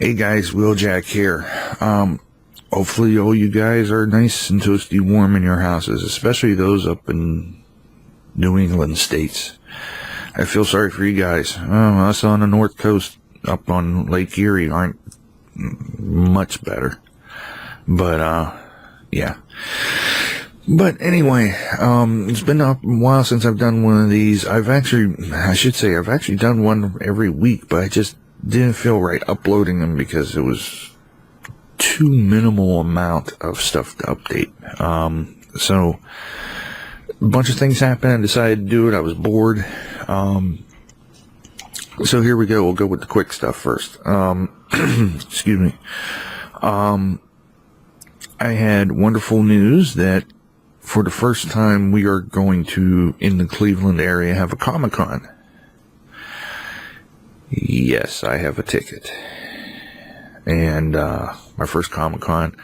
Hey guys, wljk here. Hopefully all you guys are nice and toasty warm in your houses, especially those up in New England states. I feel sorry for you guys. Us on the North Coast up on Lake Erie aren't much better. But, yeah. But anyway, it's been a while since I've done one of these. I've actually done one every week, but I just didn't feel right uploading them because it was too minimal amount of stuff to update. So a bunch of things happened. I decided to do it. I was bored. So here we go. We'll go with the quick stuff first. Excuse me. I had wonderful news that for the first time we are going to, in the Cleveland area, have a Comic-Con. Yes, I have a ticket. And my first Comic-Con,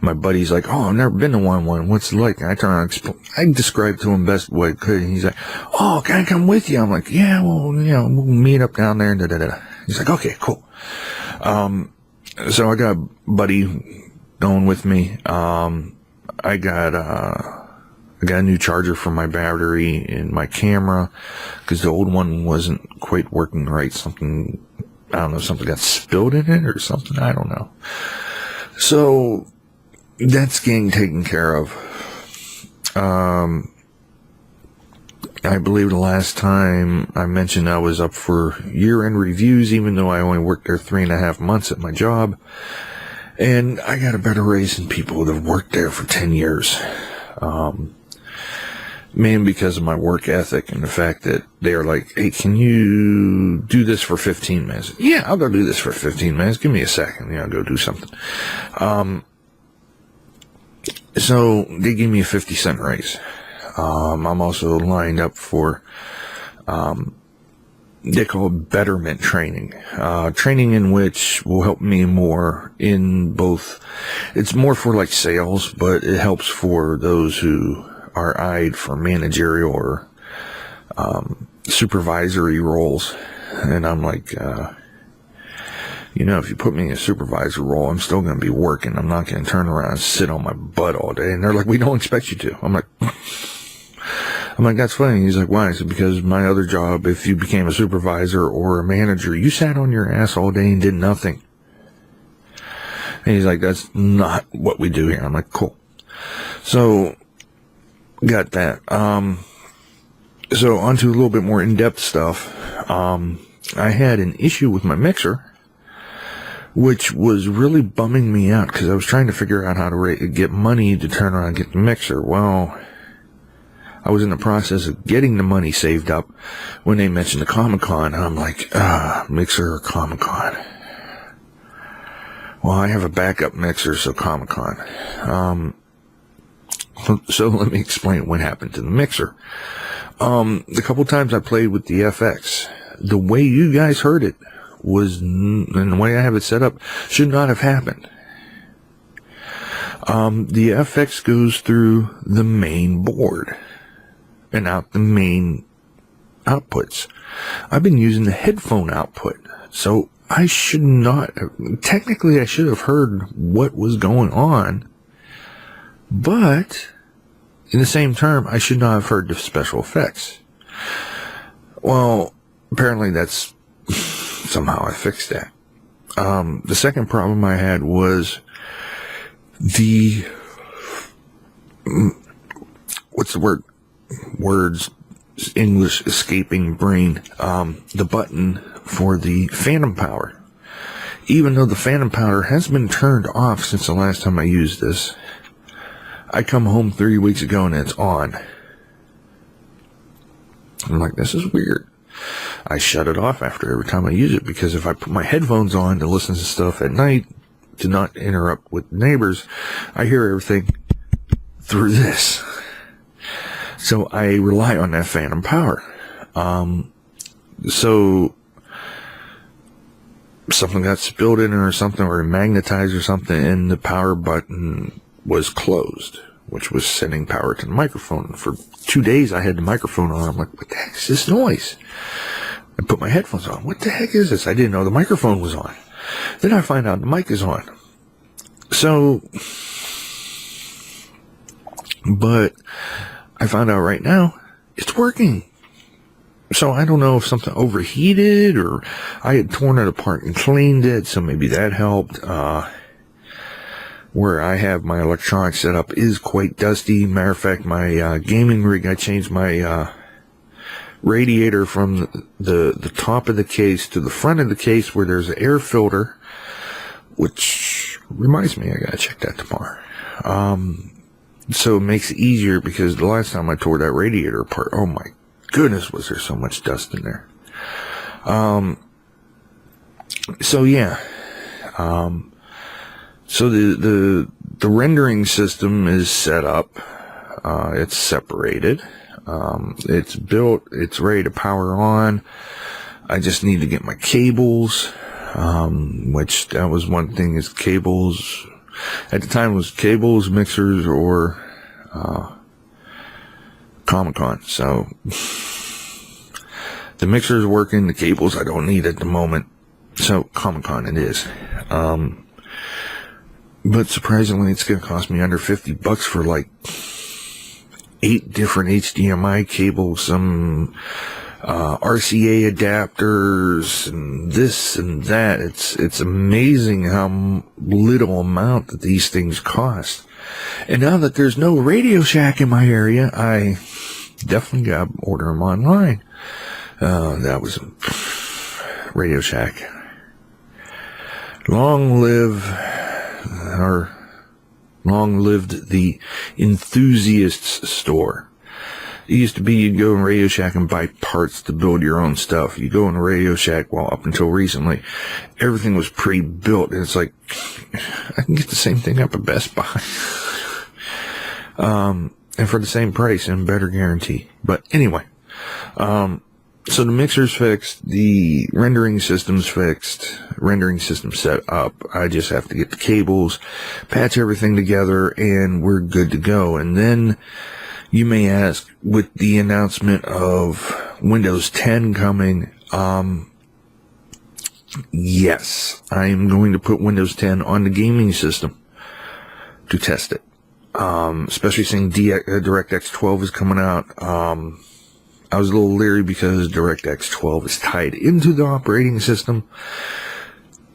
my buddy's like, oh, I've never been to one. What's it like? And I turn around, I described to him best what I could. And he's like, oh, can I come with you? I'm like, yeah, well, we'll meet up down there. He's like, okay, cool. So I got a buddy going with me. I got a new charger for my battery in my camera because the old one wasn't quite working right. Something got spilled in it or something. I don't know. So that's getting taken care of. I believe the last time I mentioned I was up for year-end reviews, even though I only worked there 3.5 months at my job. And I got a better raise than people that have worked there for 10 years. Mainly because of my work ethic and the fact that they're like, hey, can you do this for 15 minutes? Yeah, I'll go do this for 15 minutes. Give me a second. I'll go do something. So they gave me a 50-cent raise. I'm also lined up for, they call it betterment training. Training in which will help me more in both. It's more for like sales, but it helps for those who are eyed for managerial or supervisory roles. And I'm like, if you put me in a supervisor role, I'm still going to be working. I'm not going to turn around and sit on my butt all day. And they're like, we don't expect you to. I'm like, that's funny. He's like, why? I said, because my other job, if you became a supervisor or a manager, you sat on your ass all day and did nothing. And he's like, that's not what we do here. I'm like, cool. So got that. So on to a little bit more in-depth stuff. I had an issue with my mixer, which was really bumming me out because I was trying to figure out how to get money to turn around and get the mixer. Well, I was in the process of getting the money saved up when they mentioned the Comic-Con, and I'm like, mixer or Comic-Con? Well, I have a backup mixer, so Comic-Con. So let me explain what happened to the mixer. The couple times I played with the FX, the way you guys heard it and the way I have it set up should not have happened. The FX goes through the main board and out the main outputs. I've been using the headphone output, so I should not, technically I should have heard what was going on, but in the same term, I should not have heard the special effects. Well, apparently that's, somehow I fixed that. The second problem I had was the, what's the word? Words, English escaping brain. The button for the phantom power. Even though the phantom power has been turned off since the last time I used this, I come home 3 weeks ago and it's on. I'm like, this is weird. I shut it off after every time I use it because if I put my headphones on to listen to stuff at night to not interrupt with neighbors, I hear everything through this. So I rely on that phantom power. So something got spilled in or something, or magnetized or something, and the power button was closed, which was sending power to the microphone. For 2 days I had the microphone on. I'm like, what the heck is this noise? I put my headphones on. What the heck is this? I didn't know the microphone was on. Then I find out the mic is on. So, but I found out right now it's working. So I don't know if something overheated or I had torn it apart and cleaned it, so maybe that helped. Where I have my electronic setup is quite dusty. Matter of fact, my gaming rig, I changed my radiator from the top of the case to the front of the case where there's an air filter, which reminds me I gotta check that tomorrow. So it makes it easier, because the last time I tore that radiator apart, oh my goodness, was there so much dust in there. So yeah. So the rendering system is set up. It's separated. It's built. It's ready to power on. I just need to get my cables, which that was one thing, is cables. At the time it was cables, mixers, or Comic-Con. So the mixer is working. The cables I don't need at the moment. So Comic-Con it is. But surprisingly, it's going to cost me under $50 for like 8 different HDMI cables, some RCA adapters, and this and that. It's amazing how little amount that these things cost. And now that there's no Radio Shack in my area, I definitely got to order them online. That was Radio Shack. Long lived the enthusiast's store. It used to be you'd go in Radio Shack and buy parts to build your own stuff. You go in Radio Shack, well, up until recently, everything was pre-built, and it's like, I can get the same thing up at Best Buy. And for the same price and better guarantee. But anyway, so the mixer's fixed, the rendering system's fixed, rendering system set up. I just have to get the cables, patch everything together, and we're good to go. And then you may ask, with the announcement of Windows 10 coming, yes, I am going to put Windows 10 on the gaming system to test it. Especially seeing DirectX 12 is coming out. I was a little leery because DirectX 12 is tied into the operating system,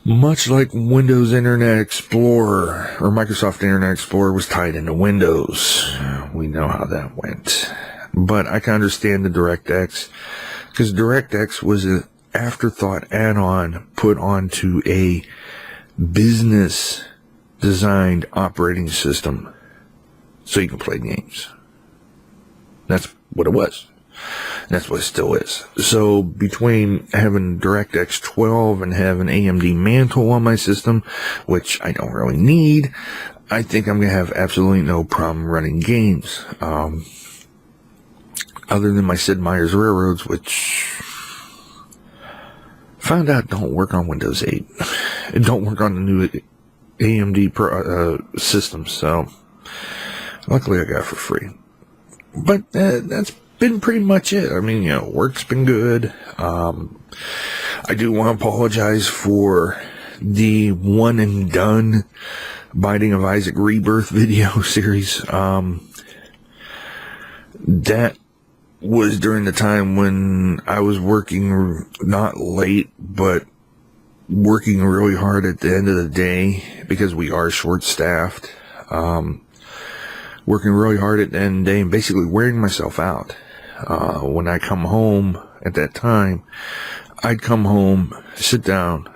much like Windows Internet Explorer, or Microsoft Internet Explorer was tied into Windows. We know how that went. But I can understand the DirectX, because DirectX was an afterthought add-on put onto a business-designed operating system so you can play games. That's what it was. That's what it still is. So between having DirectX 12 and having AMD Mantle on my system, which I don't really need, I think I'm going to have absolutely no problem running games. Other than my Sid Meier's Railroads, which found out don't work on Windows 8. It don't work on the new AMD systems. So luckily I got it for free. But that's been pretty much it. I mean, work's been good. I do want to apologize for the one and done Binding of Isaac Rebirth video series. That was during the time when I was working not late, but working really hard at the end of the day, because we are short-staffed. Working really hard at the end of the day and basically wearing myself out. When I come home at that time, I'd come home, sit down,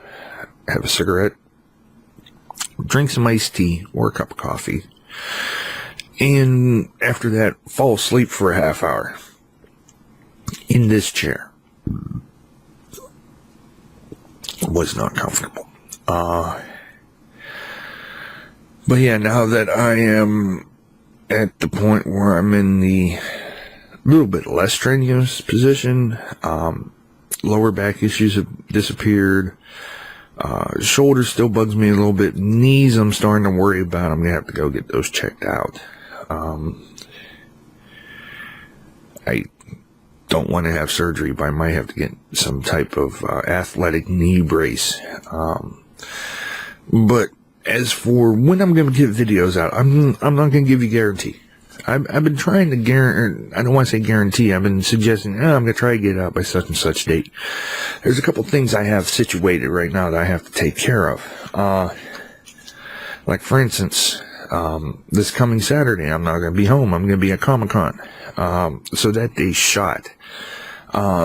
have a cigarette, drink some iced tea or a cup of coffee, and after that, fall asleep for a half hour in this chair. It was not comfortable. But yeah, now that I am at the point where I'm in the little bit less strenuous position, lower back issues have disappeared, shoulder still bugs me a little bit, knees I'm starting to worry about. I'm gonna have to go get those checked out. I don't want to have surgery, but I might have to get some type of athletic knee brace. But as for when I'm going to get videos out, I'm not going to give you a guarantee. I've been trying to guarantee, I don't want to say guarantee, I've been suggesting, I'm going to try to get it out by such and such date. There's a couple things I have situated right now that I have to take care of. Like, for instance, this coming Saturday, I'm not going to be home. I'm going to be at Comic-Con. So that day's shot.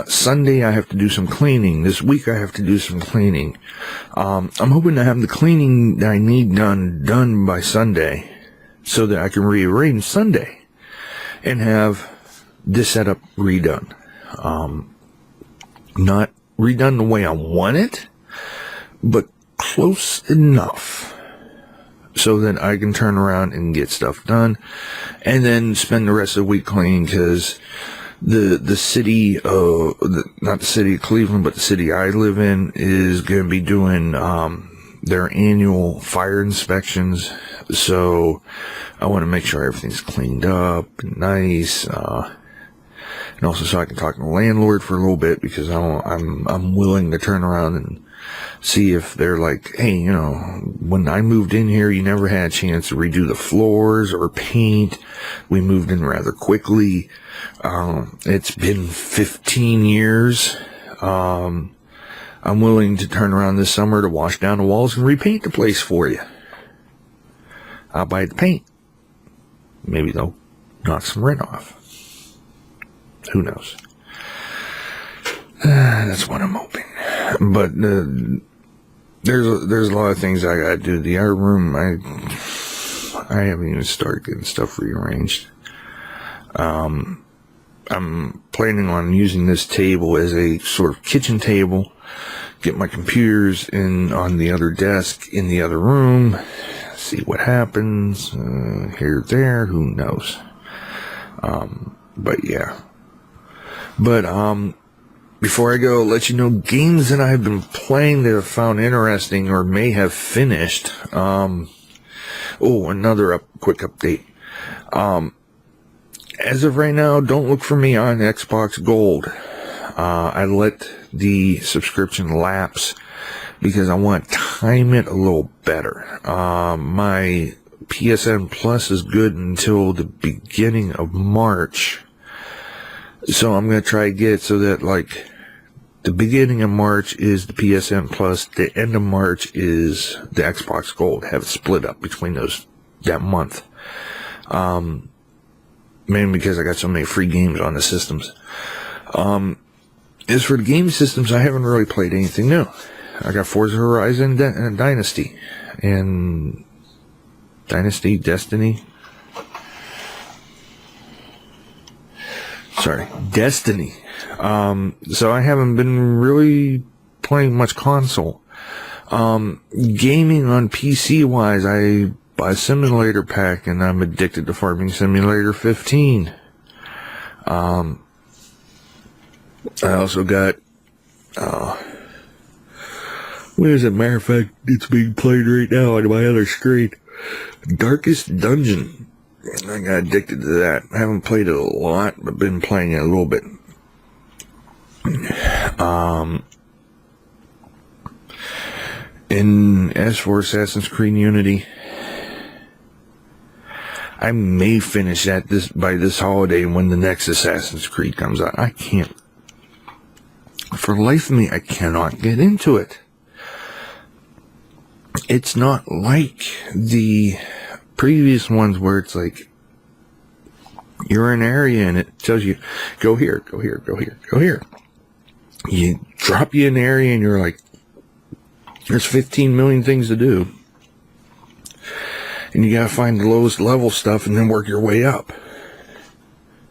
Sunday, I have to do some cleaning. This week, I have to do some cleaning. I'm hoping to have the cleaning that I need done by Sunday, so that I can rearrange Sunday and have this setup redone. Not redone the way I want it, but close enough so that I can turn around and get stuff done, and then spend the rest of the week cleaning, because the city, not the city of Cleveland, but the city I live in, is going to be doing their annual fire inspections. So I want to make sure everything's cleaned up and nice, and also so I can talk to the landlord for a little bit, because I'm willing to turn around and see if they're like, hey, when I moved in here, you never had a chance to redo the floors or paint. We moved in rather quickly. It's been 15 years. I'm willing to turn around this summer to wash down the walls and repaint the place for you. I'll buy the paint. Maybe they'll knock some rent off. Who knows? That's what I'm hoping. But there's a lot of things I gotta do. The other room, I haven't even started getting stuff rearranged. I'm planning on using this table as a sort of kitchen table. Get my computers on the other desk in the other room. See what happens. Here, there, who knows? But yeah. But before I go, I'll let you know games that I've been playing that I've found interesting or may have finished. Another quick update. As of right now, don't look for me on Xbox Gold. I let the subscription lapse because I want to time it a little better. My PSN Plus is good until the beginning of March. So I'm going to try to get it so that, like, the beginning of March is the PSN Plus, the end of March is the Xbox Gold. Have it split up between that month. Mainly because I got so many free games on the systems. As for the game systems, I haven't really played anything new. I got Forza Horizon and Dynasty. And Destiny. So I haven't been really playing much console. Gaming on PC wise, I buy a simulator pack and I'm addicted to Farming Simulator 15. I also got, where is it? Matter of fact, it's being played right now on my other screen. Darkest Dungeon. I got addicted to that. I haven't played it a lot, but been playing it a little bit. And as for Assassin's Creed Unity, I may finish that by this holiday when the next Assassin's Creed comes out. I can't. For the life of me, I cannot get into it. It's not like the previous ones where it's like you're in an area and it tells you go here, go here, go here, go here. You drop you in an area and you're like, there's 15 million things to do, and you gotta find the lowest level stuff and then work your way up.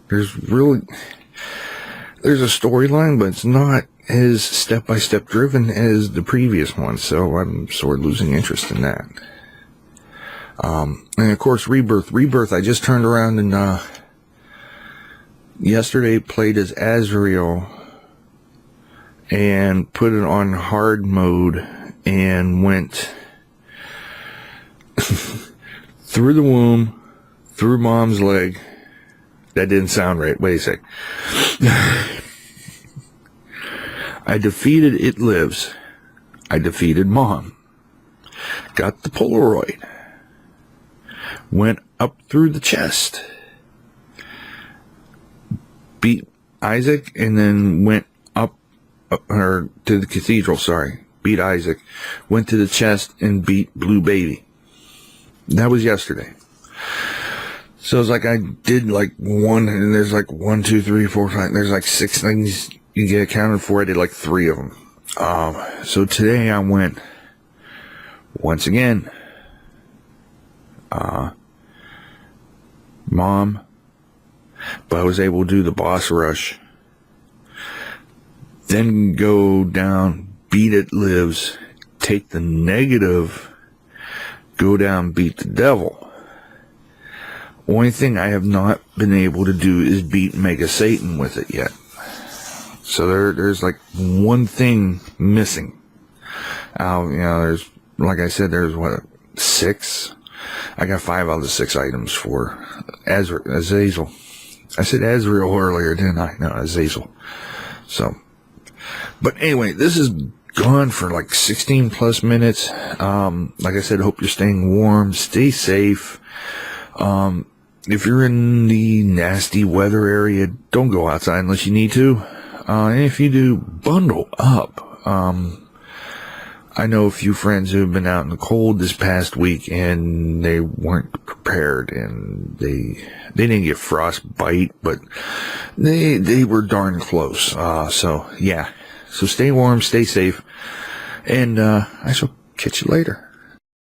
There's a storyline, but it's not as step-by-step driven as the previous one, so I'm sort of losing interest in that. And of course, Rebirth, I just turned around and yesterday played as Azrael and put it on hard mode and went through the womb, through mom's leg. That didn't sound right. Wait a sec. I defeated It Lives. I defeated Mom. got the Polaroid, went up through the chest, beat Isaac, and then went up or to the cathedral, beat Isaac, went to the chest and beat Blue Baby. That was yesterday. So it's like I did like one, and there's like 1, 2, 3, 4, 5, there's like 6 things you get accounted for. I did like 3 of them. So today I went once again, Mom, but I was able to do the boss rush, then go down, beat It Lives, take the negative, go down, beat the devil. Only thing I have not been able to do is beat Mega Satan with it yet. So there's like one thing missing. There's, like I said, there's 6? I got 5 out of the 6 items for Azazel. I said Azrael earlier, didn't I? No, Azazel. So, but anyway, this is gone for like 16 plus minutes. Like I said, hope you're staying warm, stay safe. If you're in the nasty weather area, don't go outside unless you need to. And if you do, bundle up. I know a few friends who have been out in the cold this past week, and they weren't prepared, and they didn't get frostbite, but they were darn close. So yeah. So stay warm, stay safe, and I shall catch you later.